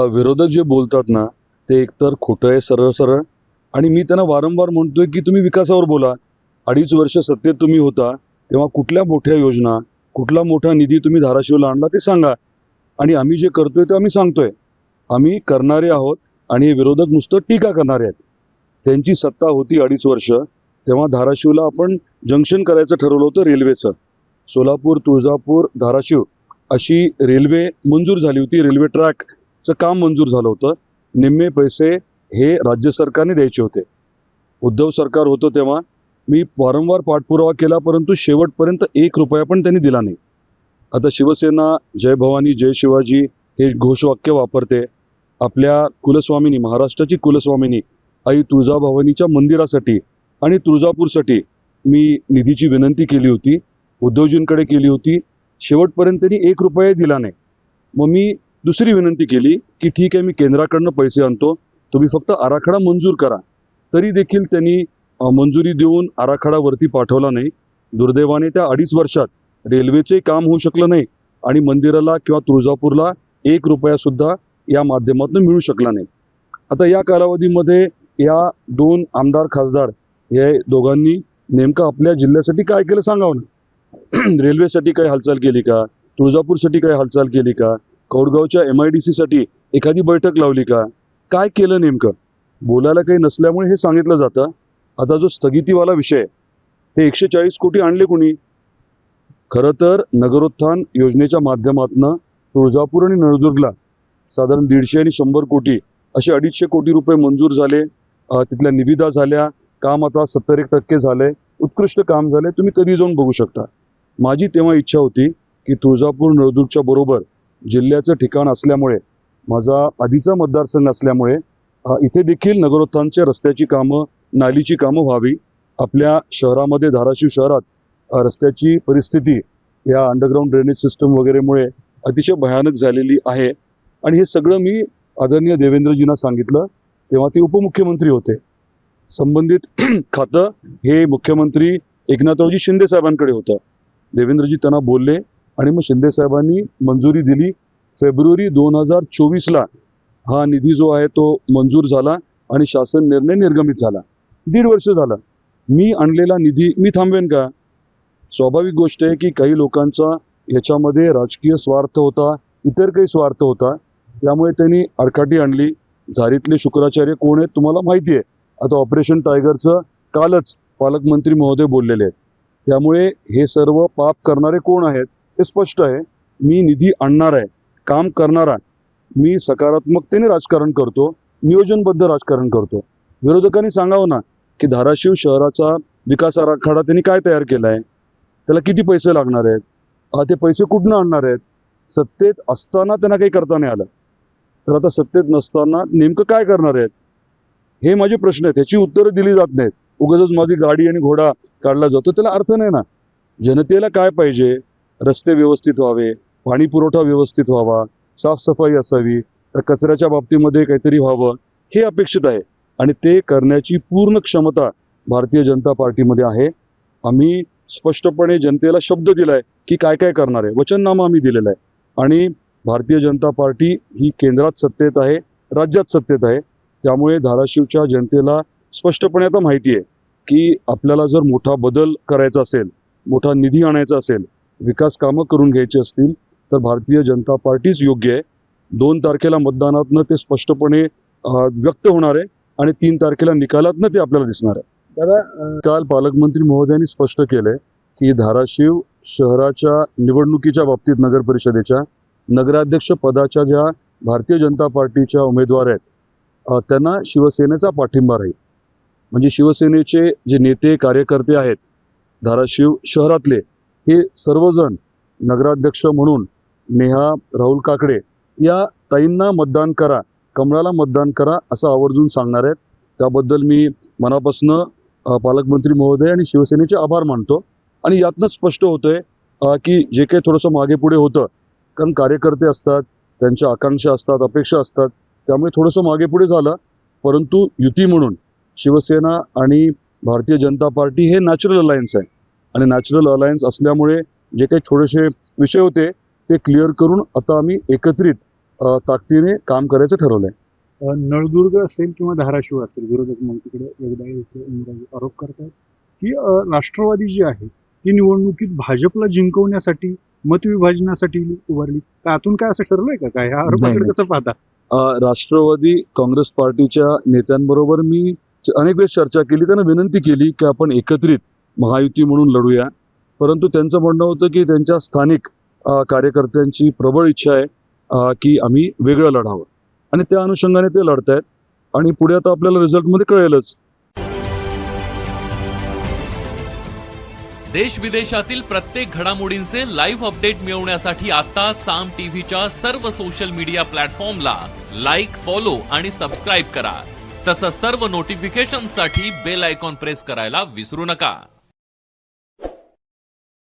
विरोधक जे बोलतात ना, ते एकतर खोटं आहे सरळ सरळ. आणि मी त्यांना वारंवार म्हणतोय की तुम्ही विकासावर बोला. 2.5 वर्ष सत्तेत तुम्ही होता तेव्हा कुठल्या मोठ्या योजना, कुठला मोठा निधी तुम्ही धाराशिवला आणला ते सांगा. आणि आम्ही जे करतोय ते आम्ही सांगतोय. आम्ही करणारे आहोत आणि हे विरोधक नुसतं टीका करणारे आहेत. त्यांची सत्ता होती 2.5 वर्ष, तेव्हा धाराशिवला आपण जंक्शन करायचं ठरवलं होतं रेल्वेचं. सोलापूर, तुळजापूर, धाराशिव अशी रेल्वे मंजूर झाली होती. रेल्वे ट्रॅकचं काम मंजूर झालं होतं. निम्मे पैसे हे राज्य सरकारने द्यायचे होते. उद्धव सरकार होतं तेव्हा मी वारंवार पाठपुरावा केला, परंतु शेवटपर्यंत 1 रुपया पण त्यांनी दिला नाही. आता शिवसेना जय भवानी जय शिवाजी हे घोषवाक्य वापरते. आपल्या कुलस्वामिनी, महाराष्ट्राची कुलस्वामिनी आई तुळजाभवानीच्या मंदिरासाठी आणि तुळजापूरसाठी मी निधीची विनंती केली होती, उद्धवजींकडे केली होती. शेवटपर्यंत त्यांनी 1 रुपया दिला नाही. मग मी दुसरी विनंती केली की ठीक आहे, मी केंद्राकडनं पैसे आणतो, तुम्ही फक्त आराखडा मंजूर करा. तरी देखील त्यांनी मंजुरी देऊन आराखडा वरती पाठवला नाही. दुर्दैवाने त्या 2.5 वर्षात रेल्वेचे काम होऊ शकलं नाही आणि मंदिराला किंवा तुळजापूरला 1 रुपया सुद्धा या माध्यमातून मिळू शकला नाही. आता या कालावधीमध्ये या 2 आमदार खासदार हे दोघांनी नेमकं आपल्या जिल्ह्यासाठी काय केलं सांगावं ना. रेल्वेसाठी काही हालचाल केली का? तुळजापूरसाठी काही हालचाल केली का? कौडगावच्या MIDC साठी एखादी बैठक लावली का? काय केलं नेमकं? बोलायला काही नसल्यामुळे हे सांगितलं जातं. आता जो स्थगितीवाला विषय हे 140 कोटी आणले कोणी? खरं तर नगरोत्थान योजनेच्या माध्यमातून तुळजापूर आणि नळदुर्गला साधारण 150 आणि 100 कोटी असे 250 कोटी रुपये मंजूर झाले. तिथल्या निविदा झाल्या. काम आता 70% झालंय. उत्कृष्ट काम झालंय. तुम्ही कधी जाऊन बघू शकता. माझी तेव्हा इच्छा होती की तुळजापूर नळदुर्गच्या बरोबर जिल्ह्याचं ठिकाण असल्यामुळे, माझा आधीचा मतदारसंघ असल्यामुळे इथे देखील नगरोत्थानच्या रस्त्याची कामं, नालीची कामं व्हावी. आपल्या शहरामध्ये, धाराशिव शहरात रस्त्याची परिस्थिती या अंडरग्राऊंड ड्रेनेज सिस्टम वगैरेमुळे अतिशय भयानक झालेली आहे. आणि हे सगळं मी आदरणीय देवेंद्रजींना सांगितलं, तेव्हा ते उपमुख्यमंत्री होते. संबंधित खातं हे मुख्यमंत्री एकनाथरावजी शिंदे साहेबांकडे होतं. देवेंद्रजी त्यांना बोलले आणि मग शिंदे साहेबांनी मंजुरी दिली. फेब्रुवारी 2024ला हा निधी जो आहे तो मंजूर झाला आणि शासन निर्णय निर्गमित झाला. 1.5 वर्ष झालं. मी आणलेला निधी मी थांबवेन का? स्वाभाविक गोष्ट आहे की काही लोकांचा याच्यामध्ये राजकीय स्वार्थ होता, इतर काही स्वार्थ होता. त्यामुळे त्यांनी आडकाठी आणली. झारीतले शुक्राचार्य कोण आहेत तुम्हाला माहिती आहे. आता ऑपरेशन टायगरचं कालच पालकमंत्री महोदय बोललेले आहेत. त्यामुळे हे सर्व पाप करणारे कोण आहेत हे स्पष्ट आहे. मी निधी आणणार आहे, काम करणारा, मी सकारात्मकतेने राजकारण करतो, नियोजनबद्ध राजकारण करतो. विरोधकांनी सांगावं ना की धाराशिव शहराचा विकास आराखडा त्यांनी काय तयार केला आहे, त्याला किती पैसे लागणार आहेत, ते पैसे कुठनं आणणार आहेत. सत्तेत असताना त्यांना काही करता नाही आलं, तर आता सत्तेत नसताना नेमकं काय करणार आहेत हे माझे प्रश्न आहेत. ह्याची उत्तरं दिली जात नाहीत. उगाचच माझी गाडी आणि घोडा काढला जातो, त्याला अर्थ नाही ना. जनतेला काय पाहिजे? रस्ते व्यवस्थित व्हावे, पाणी पुरवठा व्यवस्थित व्हावा, साफसफाई असावी, कचऱ्याच्या बाबतीमध्ये काहीतरी व्हावं, हे अपेक्षित आहे. आणि ते करण्याची पूर्ण क्षमता भारतीय जनता पार्टीमध्ये आहे. आम्ही स्पष्टपणे जनतेला शब्द दिलाय की काय काय करणार आहे. वचननामा आम्ही दिलेला आहे. आणि भारतीय जनता पार्टी ही केंद्रात सत्तेत आहे, राज्यात सत्तेत आहे. त्यामुळे धाराशिवच्या जनतेला स्पष्टपणे आता माहिती आहे की आपल्याला जर मोठा बदल करायचा असेल, मोठा निधी आणायचा असेल, विकास कामं करून घ्यायची असतील तर भारतीय जनता पार्टीच योग्य आहे. 2 तारखेला मतदानातनं ते स्पष्टपणे व्यक्त होणार आहे आणि 3 तारखेला निकालातनं ते आपल्याला दिसणार आहे. काल पालकमंत्री महोदयांनी स्पष्ट केलंय की धाराशिव शहराच्या निवडणुकीच्या बाबतीत नगर परिषदेच्या नगराध्यक्ष पदाच्या ज्या भारतीय जनता पार्टीच्या उमेदवार आहेत त्यांना शिवसेनेचा पाठिंबा राहील. म्हणजे शिवसेनेचे जे नेते कार्यकर्ते आहेत धाराशिव शहरातले, हे सर्वजण नगराध्यक्ष म्हणून नेहा राहुल काकडे या ताईंना मतदान करा, कमळाला मतदान करा असं आवर्जून सांगणार आहेत. त्याबद्दल मी मनापासून पालकमंत्री महोदय आणि शिवसेनेचे आभार मानतो. आणि यातनं स्पष्ट होतंय की जे काही थोडंसं मागे पुढे होतं, कारण कार्यकर्ते असतात, त्यांच्या आकांक्षा असतात, अपेक्षा असतात, त्यामुळे थोडंसं मागे पुढे झालं. परंतु युती म्हणून शिवसेना आणि भारतीय जनता पार्टी हे नॅचरल अलायन्स आहे. आणि नॅचरल अलायन्स असल्यामुळे जे काही थोडेसे विषय होते ते क्लिअर करून आता आम्ही एकत्रित ताकदीने काम करायचं ठरवलंय. नळदुर्ग असेल किंवा धाराशिव असेल, विरोधक मग तिकडे एकदा इंग्रजी आरोप करतात की राष्ट्रवादी जी आहे ती निवडणुकीत भाजपला जिंकवण्यासाठी मतविभाजनासाठी उभारली. त्यातून काय असं ठरलंय का काय? ह्या आरोपाकडे नाही. कसं पाहता? राष्ट्रवादी काँग्रेस पार्टीच्या नेत्यांबरोबर मी अनेक वेळेस चर्चा केली, त्यांना विनंती केली की आपण एकत्रित महायुती म्हणून लढूया. परंतु त्यांचं म्हणणं होतं की त्यांच्या स्थानिक कार्यकर्त्यांची प्रबळ इच्छा आहे की आम्ही वेगळं लढावं आणि त्या अनुषंगाने ते लढतायत आणि पुढे आता आपल्याला रिझल्टमध्ये कळेलच. देश विदेशातील प्रत्येक घडामोडींचे लाईव्ह अपडेट मिळवण्यासाठी आता साम टीव्हीच्या सर्व सोशल मीडिया प्लॅटफॉर्मला लाईक, फॉलो आणि सबस्क्राईब करा. तसंच सर्व नोटिफिकेशनसाठी बेल आयकॉन प्रेस करायला विसरू नका.